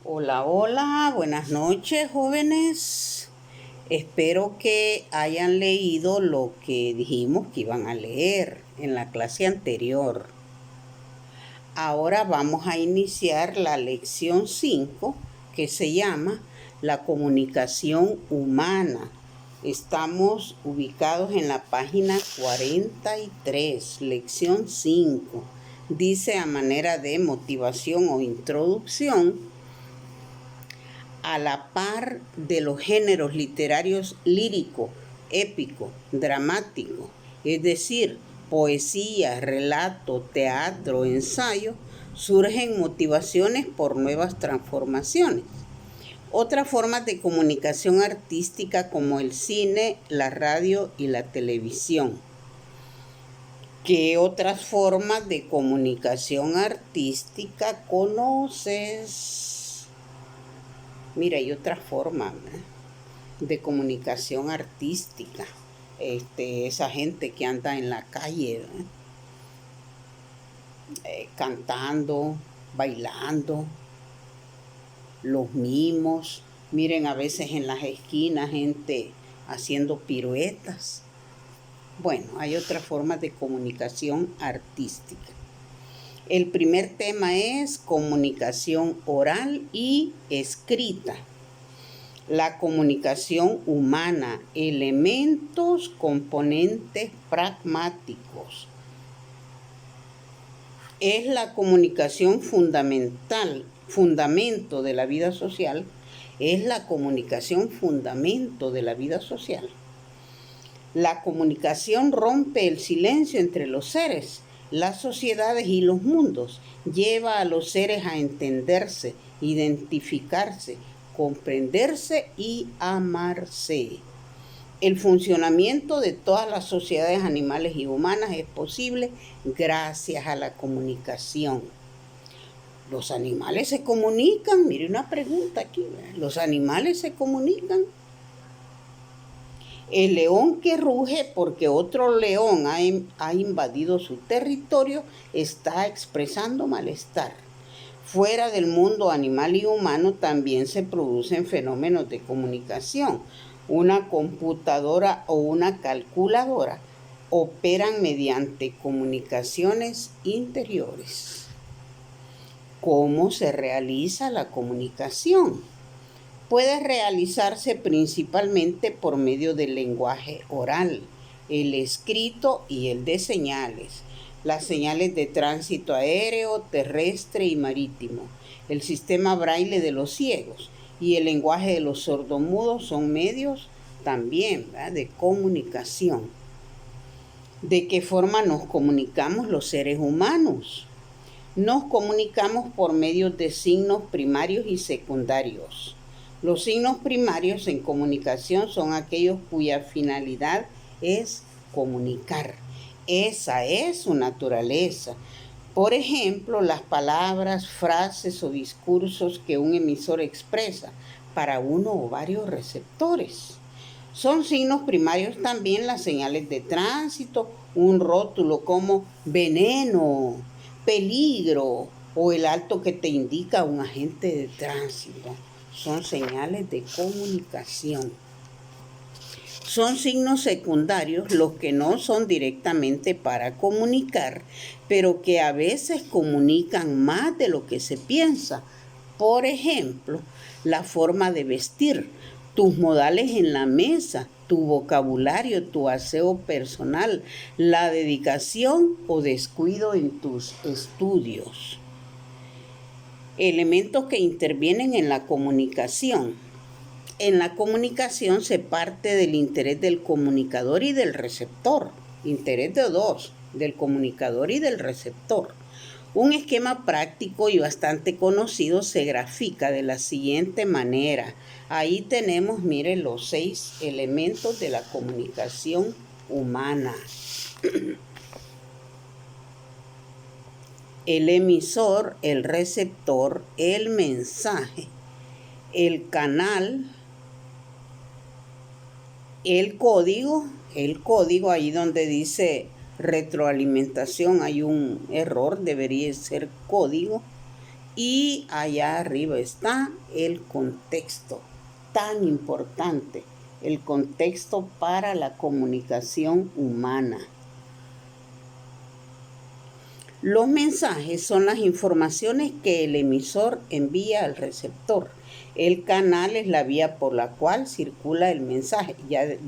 Hola, hola, buenas noches, jóvenes. Espero que hayan leído lo que dijimos que iban a leer en la clase anterior. Ahora vamos a iniciar la lección 5, que se llama La comunicación humana. Estamos ubicados en la página 43, lección 5. Dice a manera de motivación o introducción: a la par de los géneros literarios lírico, épico, dramático, es decir, poesía, relato, teatro, ensayo, surgen motivaciones por nuevas transformaciones. Otras formas de comunicación artística como el cine, la radio y la televisión. ¿Qué otras formas de comunicación artística conoces? Mira, hay otra forma de comunicación artística. Esa gente que anda en la calle cantando, bailando, los mimos. Miren, a veces en las esquinas gente haciendo piruetas. Bueno, hay otras formas de comunicación artística. El primer tema es comunicación oral y escrita. La comunicación humana, elementos, componentes pragmáticos. Es la comunicación fundamento de la vida social. Es la comunicación fundamento de la vida social. La comunicación rompe el silencio entre los seres, las sociedades y los mundos. Lleva a los seres a entenderse, identificarse, comprenderse y amarse. El funcionamiento de todas las sociedades animales y humanas es posible gracias a la comunicación. Los animales se comunican. Mire una pregunta aquí. ¿Los animales se comunican? El león que ruge porque otro león ha invadido su territorio está expresando malestar. Fuera del mundo animal y humano también se producen fenómenos de comunicación. Una computadora o una calculadora operan mediante comunicaciones interiores. ¿Cómo se realiza la comunicación? Puede realizarse principalmente por medio del lenguaje oral, el escrito y el de señales. Las señales de tránsito aéreo, terrestre y marítimo, el sistema braille de los ciegos y el lenguaje de los sordomudos son medios también, ¿verdad?, de comunicación. ¿De qué forma nos comunicamos los seres humanos? Nos comunicamos por medio de signos primarios y secundarios. Los signos primarios en comunicación son aquellos cuya finalidad es comunicar. Esa es su naturaleza. Por ejemplo, las palabras, frases o discursos que un emisor expresa para uno o varios receptores. Son signos primarios también las señales de tránsito, un rótulo como veneno, peligro o el alto que te indica un agente de tránsito. Son señales de comunicación. Son signos secundarios los que no son directamente para comunicar, pero que a veces comunican más de lo que se piensa. Por ejemplo, la forma de vestir, tus modales en la mesa, tu vocabulario, tu aseo personal, la dedicación o descuido en tus estudios. Elementos que intervienen en la comunicación. En la comunicación se parte del interés del comunicador y del receptor. Interés de dos, del comunicador y del receptor. Un esquema práctico y bastante conocido se grafica de la siguiente manera. Ahí tenemos, miren, los 6 elementos de la comunicación humana. El emisor, el receptor, el mensaje, el canal, el código, ahí donde dice retroalimentación hay un error, debería ser código. Y allá arriba está el contexto, tan importante, el contexto para la comunicación humana. Los mensajes son las informaciones que el emisor envía al receptor. El canal es la vía por la cual circula el mensaje.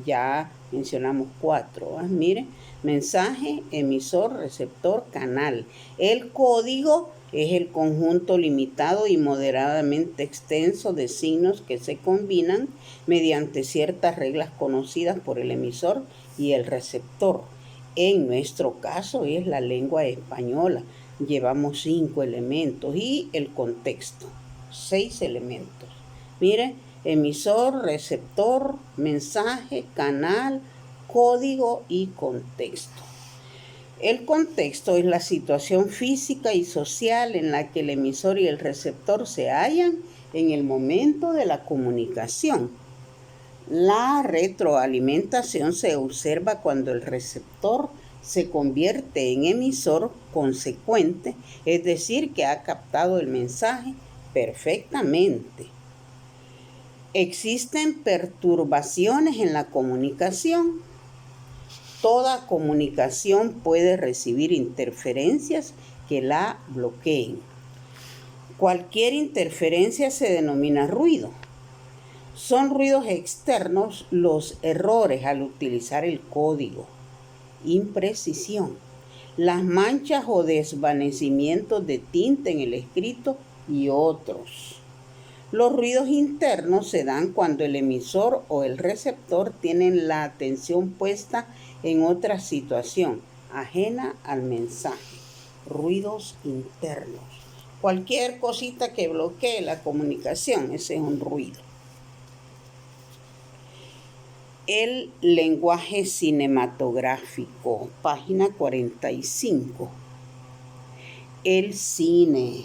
Ya mencionamos 4. Miren, mensaje, emisor, receptor, canal. El código es el conjunto limitado y moderadamente extenso de signos que se combinan mediante ciertas reglas conocidas por el emisor y el receptor. En nuestro caso es la lengua española. Llevamos 5 elementos y el contexto, 6 elementos. Miren, emisor, receptor, mensaje, canal, código y contexto. El contexto es la situación física y social en la que el emisor y el receptor se hallan en el momento de la comunicación. La retroalimentación se observa cuando el receptor se convierte en emisor consecuente, es decir, que ha captado el mensaje perfectamente. Existen perturbaciones en la comunicación. Toda comunicación puede recibir interferencias que la bloqueen. Cualquier interferencia se denomina ruido. Son ruidos externos los errores al utilizar el código, imprecisión, las manchas o desvanecimientos de tinta en el escrito y otros. Los ruidos internos se dan cuando el emisor o el receptor tienen la atención puesta en otra situación, ajena al mensaje. Ruidos internos. Cualquier cosita que bloquee la comunicación, ese es un ruido. El lenguaje cinematográfico, página 45. El cine.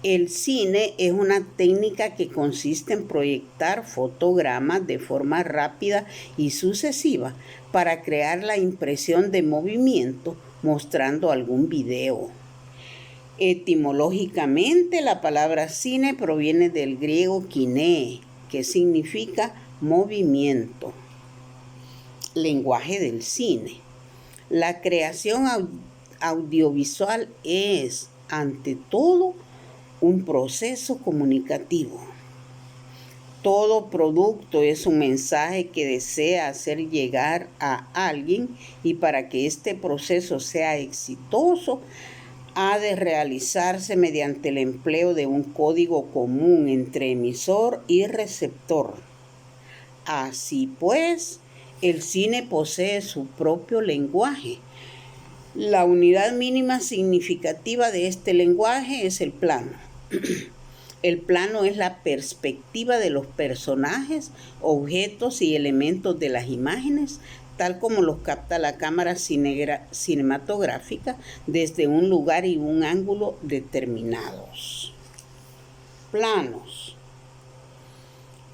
El cine es una técnica que consiste en proyectar fotogramas de forma rápida y sucesiva para crear la impresión de movimiento mostrando algún video. Etimológicamente, la palabra cine proviene del griego kiné, que significa movimiento. Lenguaje del cine. La creación audiovisual es, ante todo, un proceso comunicativo. Todo producto es un mensaje que desea hacer llegar a alguien y para que este proceso sea exitoso, ha de realizarse mediante el empleo de un código común entre emisor y receptor. Así pues, el cine posee su propio lenguaje. La unidad mínima significativa de este lenguaje es el plano. El plano es la perspectiva de los personajes, objetos y elementos de las imágenes, tal como los capta la cámara cinematográfica desde un lugar y un ángulo determinados. Planos.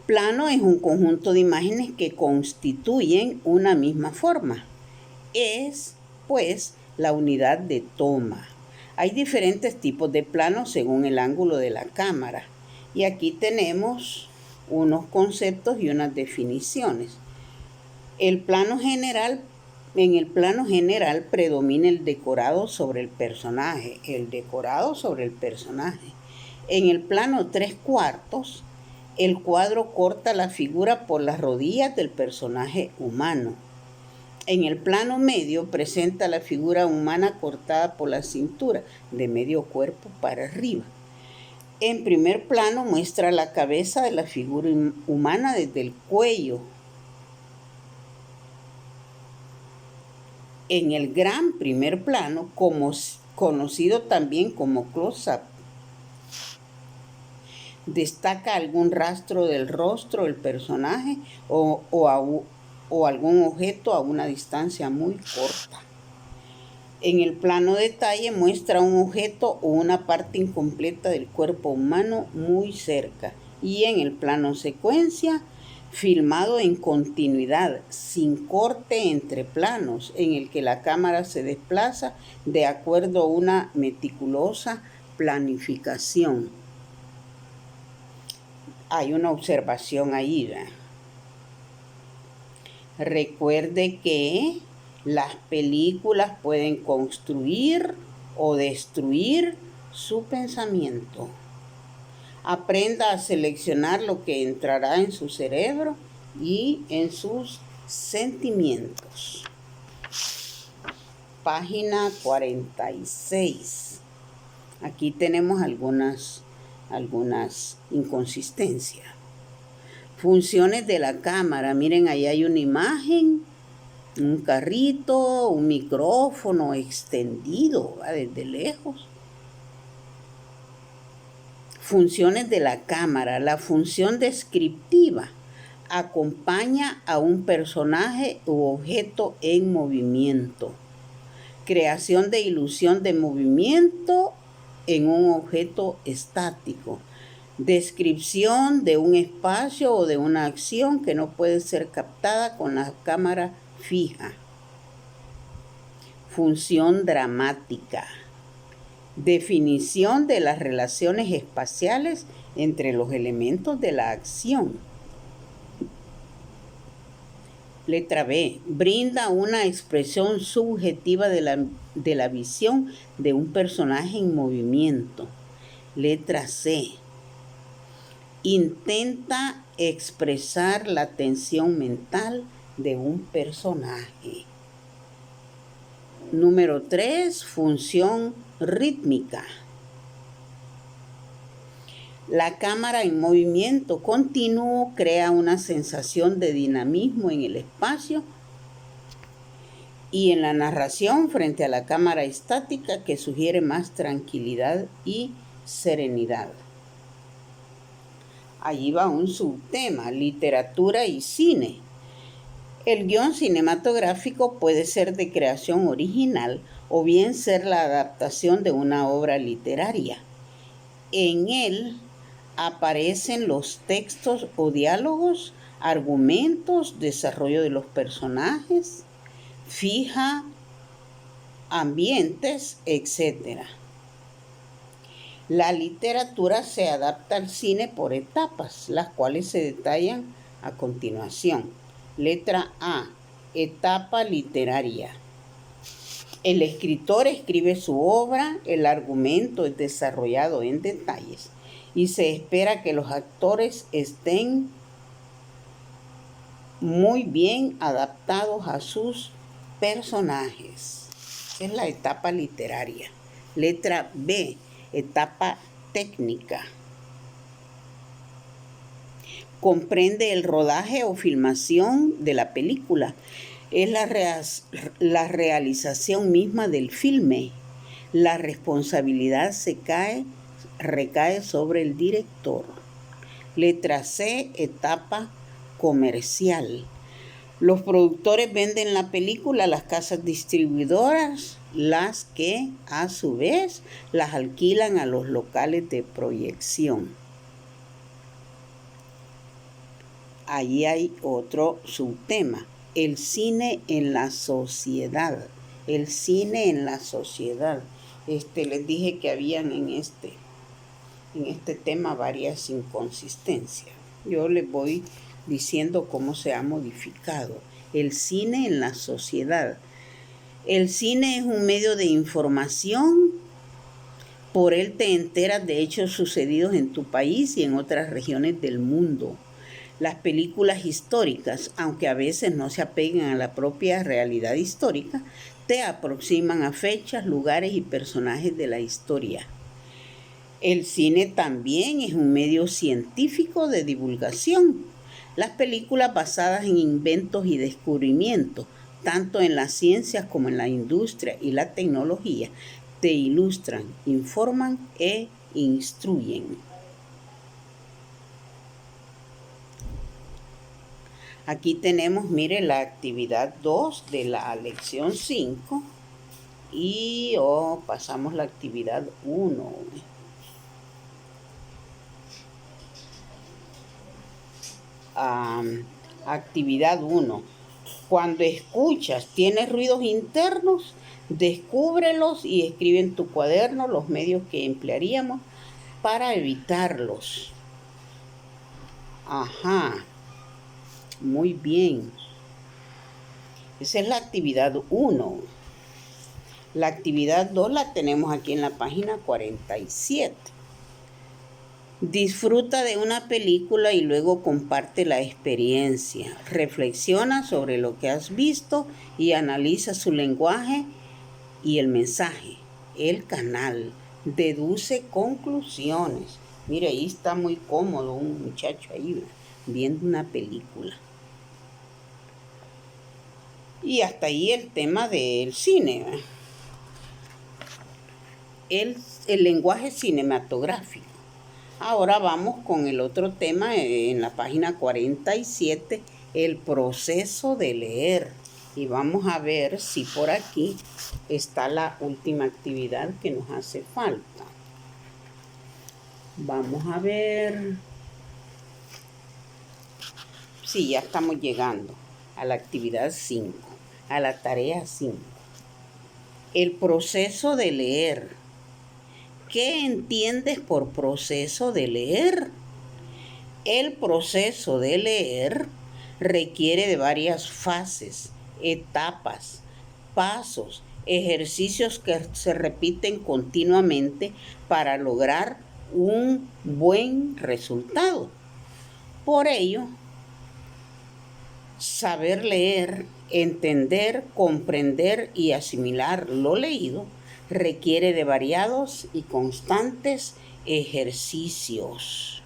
Plano es un conjunto de imágenes que constituyen una misma forma. Es, pues, la unidad de toma. Hay diferentes tipos de planos según el ángulo de la cámara. Y aquí tenemos unos conceptos y unas definiciones. En el plano general predomina el decorado sobre el personaje. En el plano 3/4, el cuadro corta la figura por las rodillas del personaje humano. En el plano medio presenta la figura humana cortada por la cintura, de medio cuerpo para arriba. En primer plano muestra la cabeza de la figura humana desde el cuello. En el gran primer plano, conocido también como close-up, destaca algún rastro del rostro del personaje o algún objeto a una distancia muy corta. En el plano detalle muestra un objeto o una parte incompleta del cuerpo humano muy cerca. Y en el plano secuencia, filmado en continuidad, sin corte entre planos, en el que la cámara se desplaza de acuerdo a una meticulosa planificación. Hay una observación ahí, ¿verdad? Recuerde que las películas pueden construir o destruir su pensamiento. Aprenda a seleccionar lo que entrará en su cerebro y en sus sentimientos. Página 46. Aquí tenemos algunas inconsistencias. Funciones de la cámara. Miren, ahí hay una imagen, un carrito, un micrófono extendido, ¿va? Desde lejos. Funciones de la cámara. La función descriptiva acompaña a un personaje u objeto en movimiento. Creación de ilusión de movimiento en un objeto estático. Descripción de un espacio o de una acción que no puede ser captada con la cámara fija. Función dramática. Definición de las relaciones espaciales entre los elementos de la acción. Letra B. Brinda una expresión subjetiva de la visión de un personaje en movimiento. Letra C. Intenta expresar la tensión mental de un personaje. Número 3. Función rítmica. La cámara en movimiento continuo crea una sensación de dinamismo en el espacio y en la narración frente a la cámara estática que sugiere más tranquilidad y serenidad. Allí va un subtema, literatura y cine. El guión cinematográfico puede ser de creación original o bien ser la adaptación de una obra literaria. En él aparecen los textos o diálogos, argumentos, desarrollo de los personajes, fija ambientes, etc. La literatura se adapta al cine por etapas, las cuales se detallan a continuación. Letra A. Etapa literaria. El escritor escribe su obra, el argumento es desarrollado en detalles y se espera que los actores estén muy bien adaptados a sus personajes. Es la etapa literaria. Letra B. Etapa técnica. Comprende el rodaje o filmación de la película. Es la realización misma del filme. La responsabilidad recae sobre el director. Letra C. Etapa comercial. Los productores venden la película a las casas distribuidoras, las que a su vez las alquilan a los locales de proyección. Allí hay otro subtema, el cine en la sociedad. El cine en la sociedad. Les dije que habían en este tema varias inconsistencias. Yo les voy diciendo cómo se ha modificado. El cine en la sociedad. El cine es un medio de información. Por él te enteras de hechos sucedidos en tu país y en otras regiones del mundo. Las películas históricas, aunque a veces no se apegan a la propia realidad histórica, te aproximan a fechas, lugares y personajes de la historia. El cine también es un medio científico de divulgación. Las películas basadas en inventos y descubrimientos, tanto en las ciencias como en la industria y la tecnología, te ilustran, informan e instruyen. Aquí tenemos, mire, la actividad 2 de la lección 5 y pasamos la actividad 1. Actividad 1. Cuando escuchas, tienes ruidos internos, Descúbrelos y escribe en tu cuaderno los medios que emplearíamos para evitarlos. Ajá, muy bien. Esa es la actividad 1. La actividad 2 la tenemos aquí en la página 47. Disfruta de una película y luego comparte la experiencia. Reflexiona sobre lo que has visto y analiza su lenguaje y el mensaje, el canal. Deduce conclusiones. Mire, ahí está muy cómodo un muchacho ahí viendo una película. Y hasta ahí el tema del cine. El lenguaje cinematográfico. Ahora vamos con el otro tema en la página 47, el proceso de leer. Y vamos a ver si por aquí está la última actividad que nos hace falta. Vamos a ver. Sí, ya estamos llegando a la actividad 5, a la tarea 5. El proceso de leer. ¿Qué entiendes por proceso de leer? El proceso de leer requiere de varias fases, etapas, pasos, ejercicios que se repiten continuamente para lograr un buen resultado. Por ello, saber leer, entender, comprender y asimilar lo leído requiere de variados y constantes ejercicios.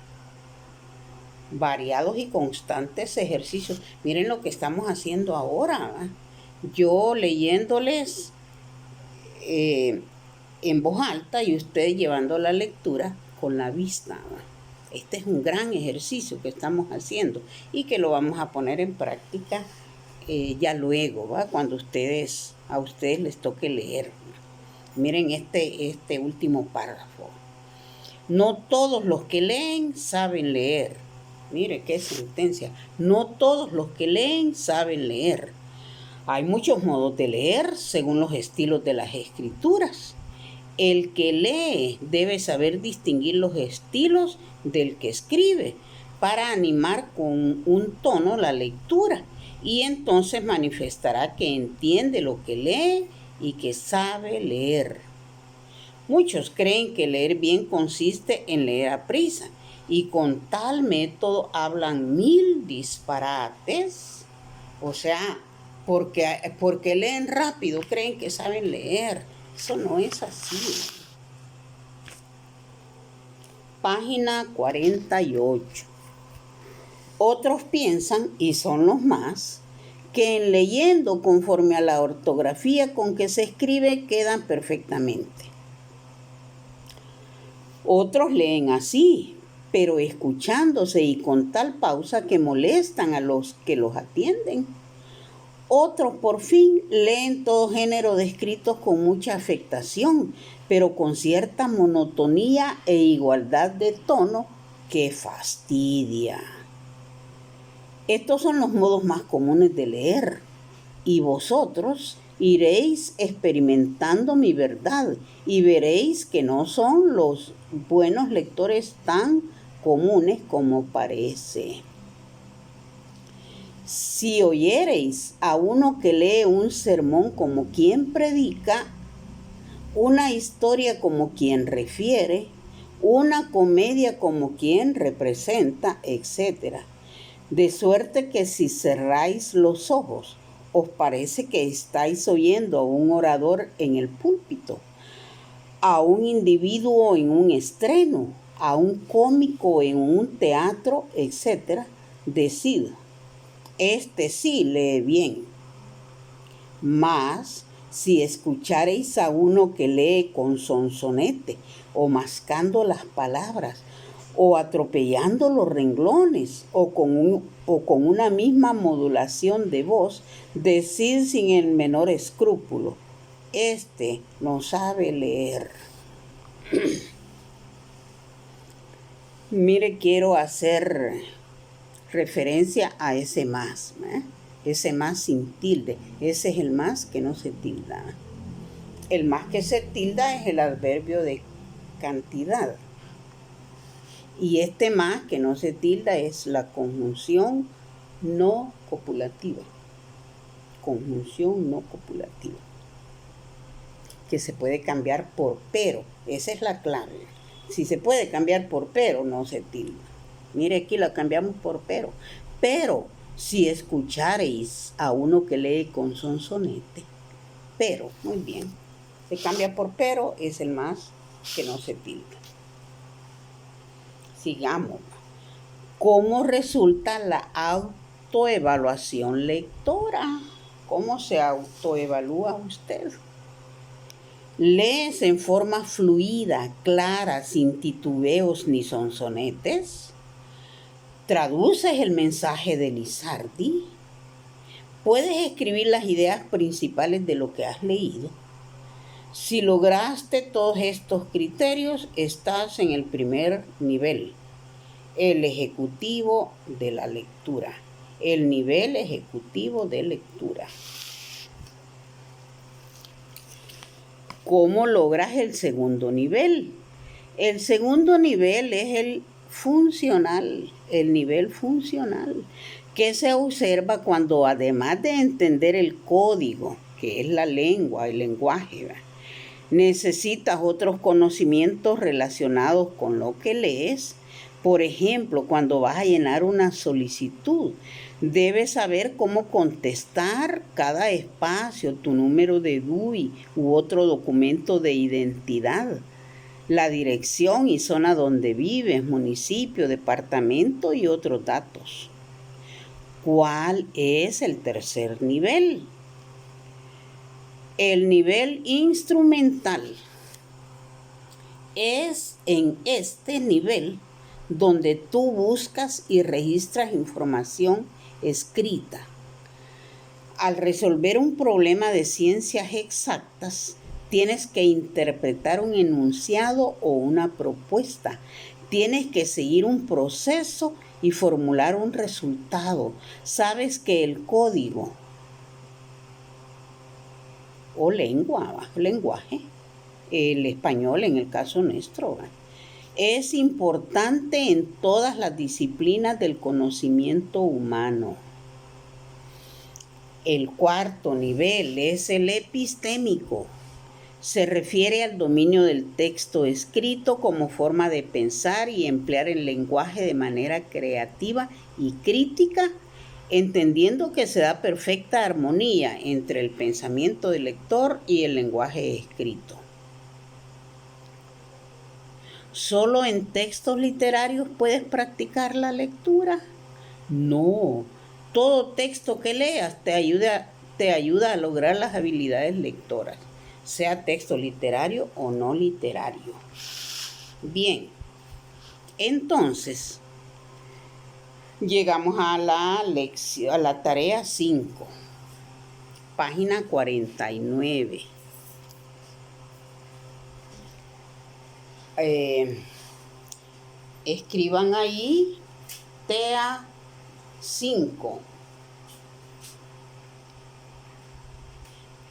Variados y constantes ejercicios. Miren lo que estamos haciendo ahora, ¿eh? Yo leyéndoles en voz alta y ustedes llevando la lectura con la vista, ¿eh? Este es un gran ejercicio que estamos haciendo y que lo vamos a poner en práctica ya luego, ¿va? Cuando a ustedes les toque leer. Miren este último párrafo. No todos los que leen saben leer. Mire qué sentencia. No todos los que leen saben leer. Hay muchos modos de leer según los estilos de las escrituras. El que lee debe saber distinguir los estilos del que escribe para animar con un tono la lectura y entonces manifestará que entiende lo que lee y que sabe leer. Muchos creen que leer bien consiste en leer a prisa y con tal método hablan 1000 disparates. O sea, porque leen rápido creen que saben leer. Eso no es así. Página 48. Otros piensan, y son los más, que en leyendo conforme a la ortografía con que se escribe quedan perfectamente. Otros leen así, pero escuchándose y con tal pausa que molestan a los que los atienden. Otros, por fin, leen todo género de escritos con mucha afectación, pero con cierta monotonía e igualdad de tono que fastidia. Estos son los modos más comunes de leer, y vosotros iréis experimentando mi verdad y veréis que no son los buenos lectores tan comunes como parece. Si oyereis a uno que lee un sermón como quien predica, una historia como quien refiere, una comedia como quien representa, etc. De suerte que si cerráis los ojos, os parece que estáis oyendo a un orador en el púlpito, a un individuo en un estreno, a un cómico en un teatro, etc. Decid, este sí lee bien. Mas, si escuchareis a uno que lee con sonsonete, o mascando las palabras, o atropellando los renglones, o con una misma modulación de voz, decid sin el menor escrúpulo, este no sabe leer. Mire, quiero hacer referencia a ese más, ese más sin tilde. Ese es el más que no se tilda. El más que se tilda es el adverbio de cantidad. Y este más que no se tilda es la conjunción no copulativa. Conjunción no copulativa. Que se puede cambiar por pero. Esa es la clave. Si se puede cambiar por pero, no se tilda. Mire, aquí la cambiamos por pero. Pero si escuchareis a uno que lee con sonsonete, pero, muy bien. Se cambia por pero, es el más que no se tilda. Sigamos. ¿Cómo resulta la autoevaluación lectora? ¿Cómo se autoevalúa usted? ¿Lees en forma fluida, clara, sin titubeos ni sonsonetes? ¿Traduces el mensaje de Lizardi? ¿Puedes escribir las ideas principales de lo que has leído? Si lograste todos estos criterios, estás en el primer nivel, el ejecutivo de la lectura. El nivel ejecutivo de lectura. ¿Cómo logras el segundo nivel? El segundo nivel es el funcional, el nivel funcional, que se observa cuando además de entender el código, que es la lengua, el lenguaje, necesitas otros conocimientos relacionados con lo que lees. Por ejemplo, cuando vas a llenar una solicitud, debes saber cómo contestar cada espacio, tu número de DUI u otro documento de identidad, la dirección y zona donde vives, municipio, departamento y otros datos. ¿Cuál es el tercer nivel? El nivel instrumental. Es en este nivel donde tú buscas y registras información escrita. Al resolver un problema de ciencias exactas, tienes que interpretar un enunciado o una propuesta. Tienes que seguir un proceso y formular un resultado. Sabes que el código o lenguaje, el español en el caso nuestro, es importante en todas las disciplinas del conocimiento humano. El cuarto nivel es el epistémico. Se refiere al dominio del texto escrito como forma de pensar y emplear el lenguaje de manera creativa y crítica, entendiendo que se da perfecta armonía entre el pensamiento del lector y el lenguaje escrito. ¿Solo en textos literarios puedes practicar la lectura? No, todo texto que leas te ayuda a lograr las habilidades lectoras, sea texto literario o no literario. Bien, entonces llegamos a la lección, a la tarea 5, página 49. Escriban ahí TEA 5.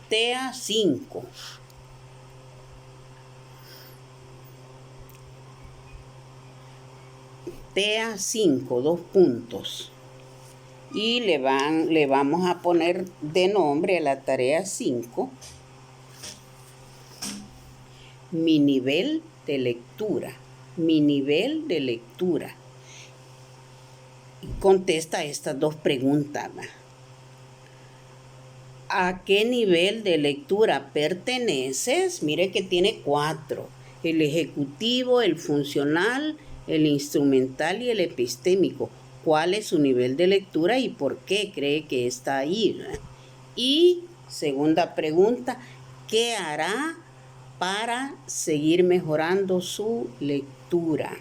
TEA 5. TEA 5, 2 puntos. Y le vamos a poner de nombre a la tarea 5 mi nivel de lectura. Mi nivel de lectura. Y contesta estas dos preguntas. ¿A qué nivel de lectura perteneces? Mire que tiene 4. El ejecutivo, el funcional, el instrumental y el epistémico. ¿Cuál es su nivel de lectura y por qué cree que está ahí? Y segunda pregunta, ¿qué hará para seguir mejorando su lectura?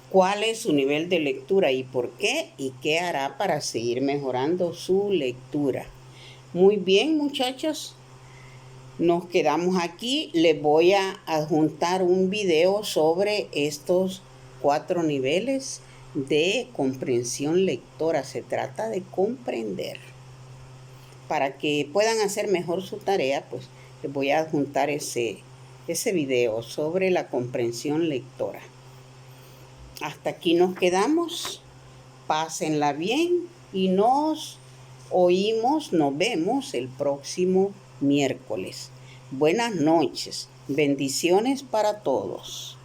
¿Cuál es su nivel de lectura y por qué? ¿Y qué hará para seguir mejorando su lectura? Muy bien, muchachos. Nos quedamos aquí. Les voy a adjuntar un video sobre estos 4 niveles de comprensión lectora. Se trata de comprender. para que puedan hacer mejor su tarea, pues les voy a adjuntar ese video sobre la comprensión lectora. Hasta aquí nos quedamos. Pásenla bien y nos vemos el próximo miércoles. Buenas noches. Bendiciones para todos.